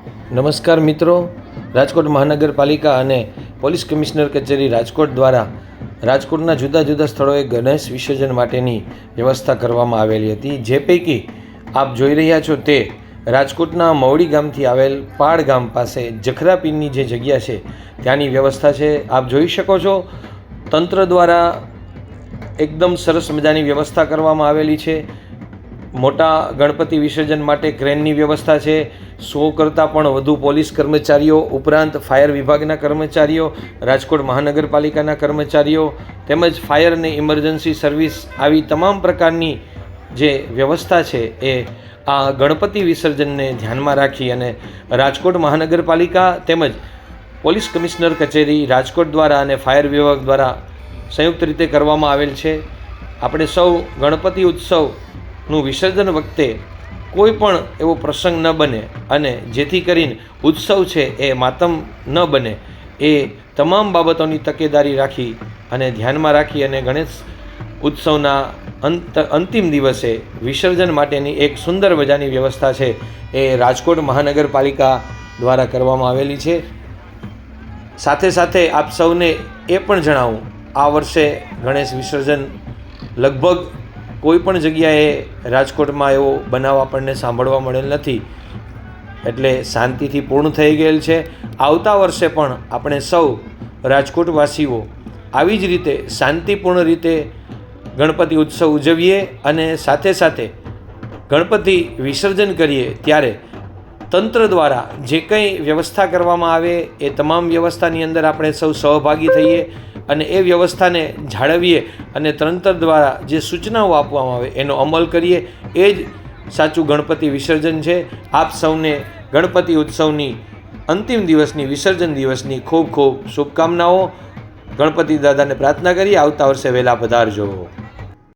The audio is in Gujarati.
નમસ્કાર મિત્રો, રાજકોટ મહાનગરપાલિકા અને પોલીસ કમિશનર કચેરી રાજકોટ દ્વારા રાજકોટના જુદા જુદા સ્થળોએ ગણેશ વિસર્જન માટેની વ્યવસ્થા કરવામાં આવેલી હતી। જે પૈકી આપ જોઈ રહ્યા છો તે રાજકોટના મવડી ગામથી આવેલ પાડ ગામ પાસે જખરાપીરની જે જગ્યા છે ત્યાંની વ્યવસ્થા છે। આપ જોઈ શકો છો તંત્ર દ્વારા એકદમ સરસ મજાની વ્યવસ્થા કરવામાં આવેલી છે। મોટા ગણપતિ વિસર્જન માટે ક્રેનની વ્યવસ્થા છે। 100 કરતાં પણ વધુ પોલીસ કર્મચારીઓ ઉપરાંત ફાયર વિભાગના કર્મચારીઓ, રાજકોટ મહાનગરપાલિકાના કર્મચારીઓ તેમજ ફાયર અને ઇમરજન્સી સર્વિસ આવી તમામ પ્રકારની જે વ્યવસ્થા છે એ આ ગણપતિ વિસર્જનને ધ્યાનમાં રાખી અને રાજકોટ મહાનગરપાલિકા તેમજ પોલીસ કમિશનર કચેરી રાજકોટ દ્વારા અને ફાયર વિભાગ દ્વારા સંયુક્ત રીતે કરવામાં આવેલ છે। આપણે સૌ ગણપતિ ઉત્સવનું વિસર્જન વખતે કોઈ પણ એવો પ્રસંગ ન બને અને જેથી કરીને ઉત્સવ છે એ માતમ ન બને એ તમામ બાબતોની તકેદારી રાખી અને ધ્યાનમાં રાખી અને ગણેશ ઉત્સવના અંતિમ દિવસે વિસર્જન માટેની એક સુંદર મજાની વ્યવસ્થા છે એ રાજકોટ મહાનગરપાલિકા દ્વારા કરવામાં આવેલી છે। સાથે સાથે આપ સૌને એ પણ જણાવું, આ વર્ષે ગણેશ વિસર્જન લગભગ કોઈ પણ જગ્યાએ રાજકોટમાં એવો બનાવ આપણને સાંભળવા મળેલ નથી, એટલે શાંતિથી પૂર્ણ થઈ ગયેલ છે। આવતા વર્ષે પણ આપણે સૌ રાજકોટવાસીઓ આવી જ રીતે શાંતિપૂર્ણ રીતે ગણપતિ ઉત્સવ ઉજવીએ અને સાથે સાથે ગણપતિ વિસર્જન કરીએ ત્યારે તંત્ર દ્વારા જે કંઈ વ્યવસ્થા કરવામાં આવે એ તમામ વ્યવસ્થાની અંદર આપણે સૌ સહભાગી થઈએ અને એ વ્યવસ્થાને જાળવીએ અને તંત્ર દ્વારા જે સૂચનાઓ આપવામાં આવે એનો અમલ કરીએ। એ જ સાચું ગણપતિ વિસર્જન છે। આપ સૌને ગણપતિ ઉત્સવની અંતિમ દિવસની વિસર્જન દિવસની ખૂબ ખૂબ શુભકામનાઓ। ગણપતિ દાદાને પ્રાર્થના કરી આવતા વર્ષે વહેલા પધારજો।